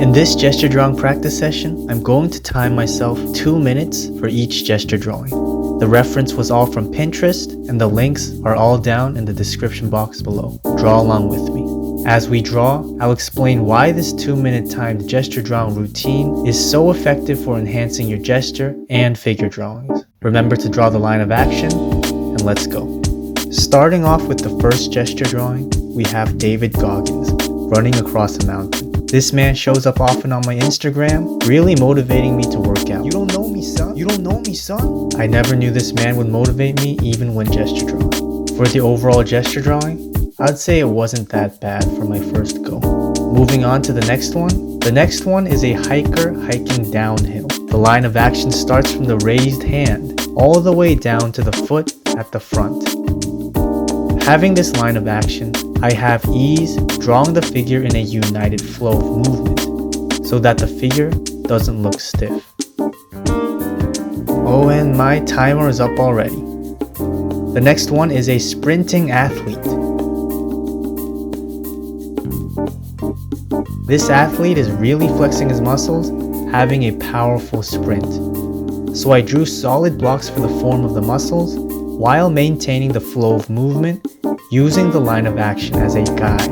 In this gesture drawing practice session, I'm going to time myself 2 minutes for each gesture drawing. The reference was all from Pinterest, and the links are all down in the description box below. Draw along with me. As we draw, I'll explain why this 2-minute timed gesture drawing routine is so effective for enhancing your gesture and figure drawings. Remember to draw the line of action, and let's go. Starting off with the first gesture drawing, we have David Goggins running across a mountain. This man shows up often on my Instagram, really motivating me to work out. You don't know me, son. You don't know me, son. I never knew this man would motivate me even when gesture drawing. For the overall gesture drawing, I'd say it wasn't that bad for my first go. Moving on to the next one. The next one is a hiker hiking downhill. The line of action starts from the raised hand all the way down to the foot at the front. Having this line of action, I have ease drawing the figure in a united flow of movement so that the figure doesn't look stiff. Oh, and my timer is up already. The next one is a sprinting athlete. This athlete is really flexing his muscles, having a powerful sprint. So I drew solid blocks for the form of the muscles while maintaining the flow of movement using the line of action as a guide.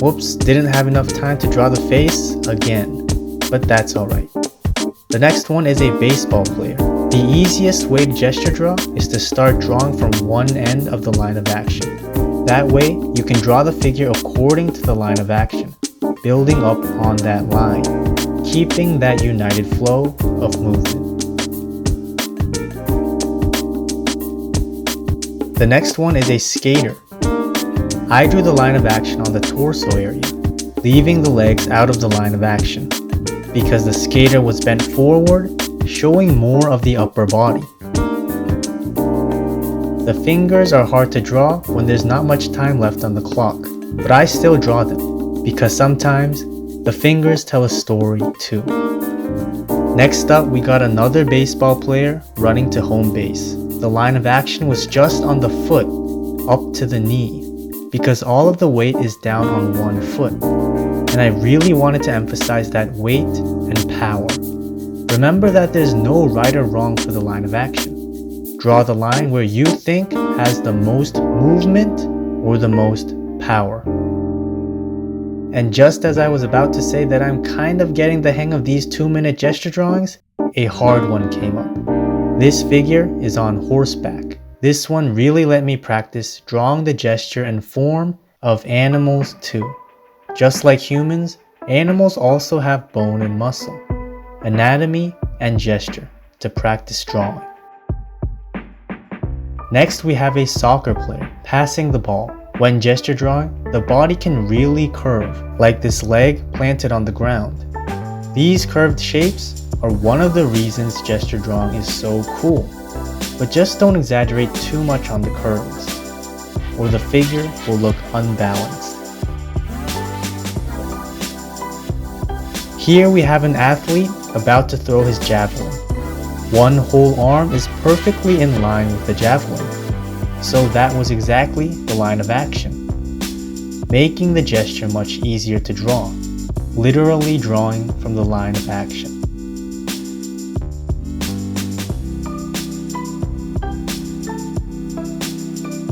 Whoops, didn't have enough time to draw the face again, but that's alright. The next one is a baseball player. The easiest way to gesture draw is to start drawing from one end of the line of action. That way, you can draw the figure according to the line of action, building up on that line, keeping that united flow of movement. The next one is a skater. I drew the line of action on the torso area, leaving the legs out of the line of action, because the skater was bent forward, showing more of the upper body. The fingers are hard to draw when there's not much time left on the clock, but I still draw them, because sometimes the fingers tell a story too. Next up, we got another baseball player running to home base. The line of action was just on the foot, up to the knee, because all of the weight is down on one foot, and I really wanted to emphasize that weight and power. Remember that there's no right or wrong for the line of action. Draw the line where you think has the most movement or the most power. And just as I was about to say that I'm kind of getting the hang of these 2-minute gesture drawings, a hard one came up. This figure is on horseback. This one really let me practice drawing the gesture and form of animals too. Just like humans, animals also have bone and muscle, anatomy and gesture to practice drawing. Next, we have a soccer player passing the ball. When gesture drawing, the body can really curve, like this leg planted on the ground. These curved shapes are one of the reasons gesture drawing is so cool, but just don't exaggerate too much on the curves, or the figure will look unbalanced. Here we have an athlete about to throw his javelin. One whole arm is perfectly in line with the javelin, so that was exactly the line of action, making the gesture much easier to draw, literally drawing from the line of action.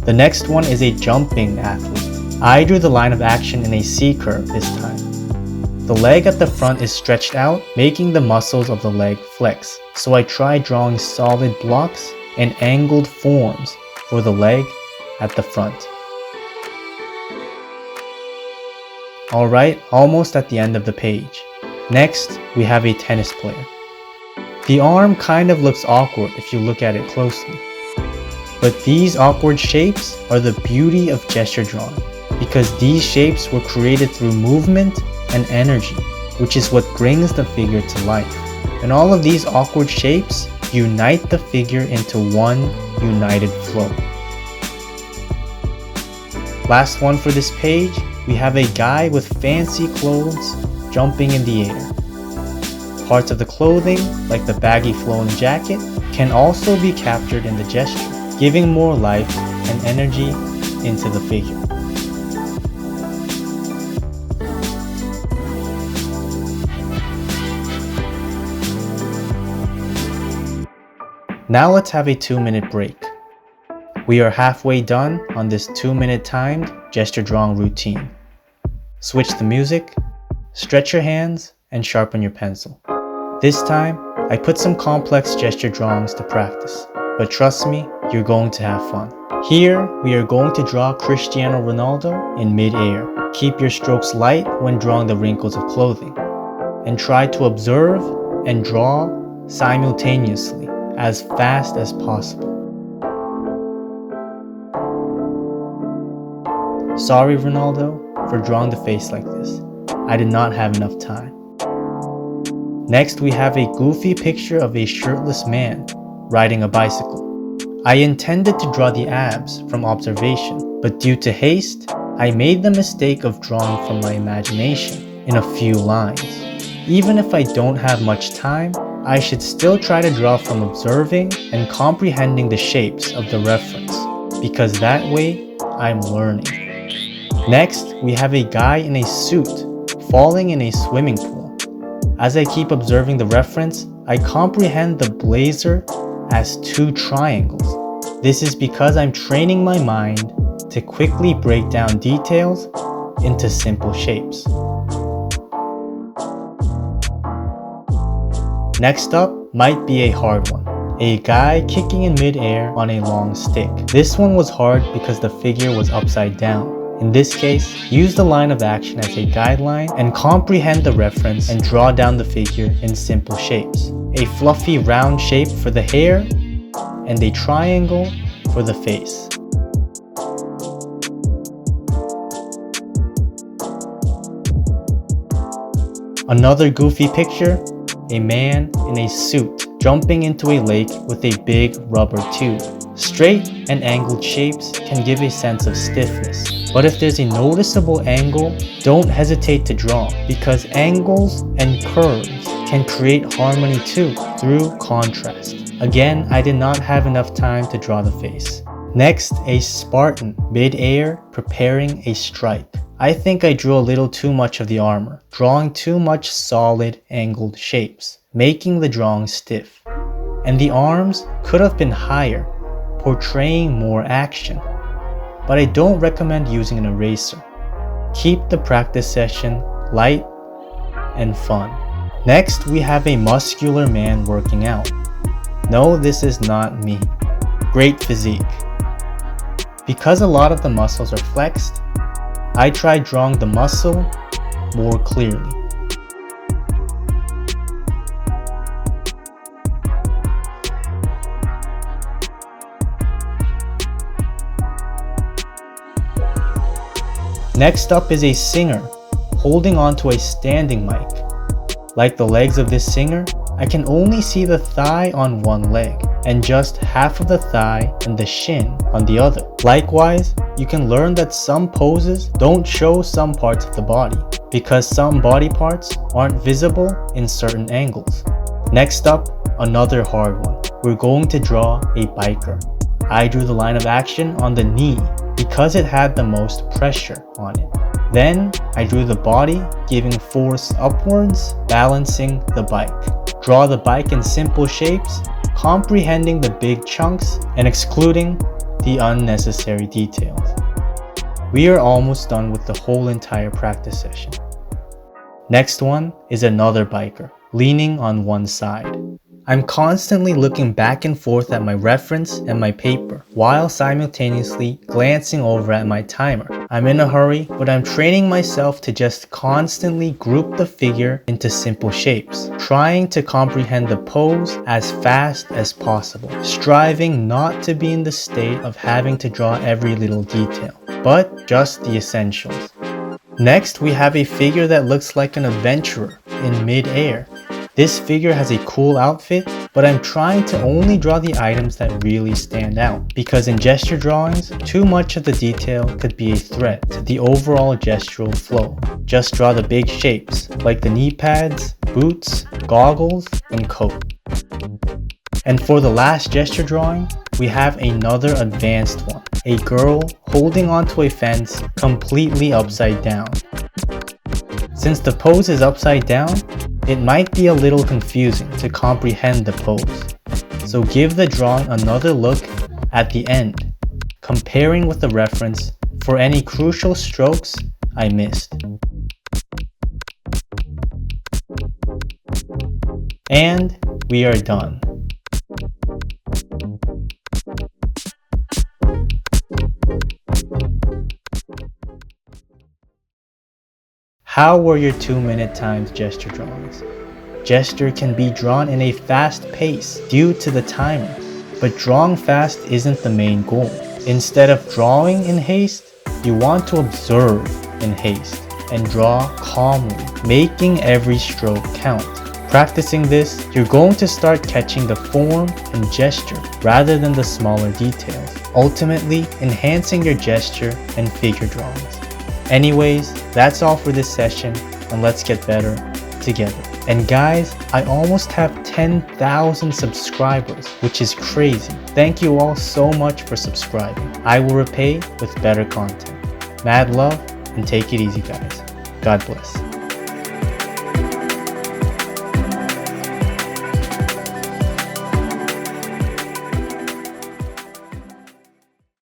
The next one is a jumping athlete. I drew the line of action in a C curve this time. The leg at the front is stretched out, making the muscles of the leg flex. So I tried drawing solid blocks and angled forms for the leg at the front. Alright, almost at the end of the page. Next, we have a tennis player. The arm kind of looks awkward if you look at it closely. But these awkward shapes are the beauty of gesture drawing, because these shapes were created through movement and energy, which is what brings the figure to life. And all of these awkward shapes unite the figure into one united flow. Last one for this page, we have a guy with fancy clothes jumping in the air. Parts of the clothing, like the baggy flowing jacket, can also be captured in the gesture, giving more life and energy into the figure. Now let's have a 2-minute break. We are halfway done on this 2-minute timed gesture drawing routine. Switch the music, stretch your hands, and sharpen your pencil. This time, I put some complex gesture drawings to practice, but trust me, you're going to have fun. Here, we are going to draw Cristiano Ronaldo in mid-air. Keep your strokes light when drawing the wrinkles of clothing, and try to observe and draw simultaneously as fast as possible. Sorry, Ronaldo, for drawing the face like this. I did not have enough time. Next, we have a goofy picture of a shirtless man riding a bicycle. I intended to draw the abs from observation, but due to haste, I made the mistake of drawing from my imagination in a few lines. Even if I don't have much time, I should still try to draw from observing and comprehending the shapes of the reference, because that way, I'm learning. Next, we have a guy in a suit falling in a swimming pool. As I keep observing the reference, I comprehend the blazer as 2 triangles. This is because I'm training my mind to quickly break down details into simple shapes. Next up might be a hard one. A guy kicking in mid-air on a long stick. This one was hard because the figure was upside down. In this case, use the line of action as a guideline and comprehend the reference and draw down the figure in simple shapes. A fluffy round shape for the hair and a triangle for the face. Another goofy picture, a man in a suit jumping into a lake with a big rubber tube. Straight and angled shapes can give a sense of stiffness, but if there's a noticeable angle, don't hesitate to draw, because angles and curves can create harmony too through contrast. Again, I did not have enough time to draw the face. Next, a Spartan mid-air preparing a strike. I think I drew a little too much of the armor, drawing too much solid angled shapes, making the drawing stiff. And the arms could have been higher, portraying more action. But I don't recommend using an eraser. Keep the practice session light and fun. Next, we have a muscular man working out. No, this is not me. Great physique. Because a lot of the muscles are flexed, I tried drawing the muscle more clearly. Next up is a singer holding onto a standing mic. Like the legs of this singer, I can only see the thigh on one leg and just half of the thigh and the shin on the other. Likewise, you can learn that some poses don't show some parts of the body because some body parts aren't visible in certain angles. Next up, another hard one. We're going to draw a biker. I drew the line of action on the knee because it had the most pressure on it. Then I drew the body, giving force upwards, balancing the bike. Draw the bike in simple shapes, comprehending the big chunks and excluding the unnecessary details. We are almost done with the whole entire practice session. Next one is another biker, leaning on one side. I'm constantly looking back and forth at my reference and my paper, while simultaneously glancing over at my timer. I'm in a hurry, but I'm training myself to just constantly group the figure into simple shapes, trying to comprehend the pose as fast as possible, striving not to be in the state of having to draw every little detail, but just the essentials. Next, we have a figure that looks like an adventurer in mid-air. This figure has a cool outfit, but I'm trying to only draw the items that really stand out, because in gesture drawings, too much of the detail could be a threat to the overall gestural flow. Just draw the big shapes, like the knee pads, boots, goggles, and coat. And for the last gesture drawing, we have another advanced one. A girl holding onto a fence completely upside down. Since the pose is upside down, it might be a little confusing to comprehend the pose. So give the drawing another look at the end, comparing with the reference for any crucial strokes I missed. And we are done. How were your 2-minute timed gesture drawings? Gesture can be drawn in a fast pace due to the timer, but drawing fast isn't the main goal. Instead of drawing in haste, you want to observe in haste and draw calmly, making every stroke count. Practicing this, you're going to start catching the form and gesture rather than the smaller details, ultimately enhancing your gesture and figure drawings. Anyways, that's all for this session, and let's get better together. And guys, I almost have 10,000 subscribers, which is crazy. Thank you all so much for subscribing. I will repay with better content. Mad love, and take it easy guys. God bless.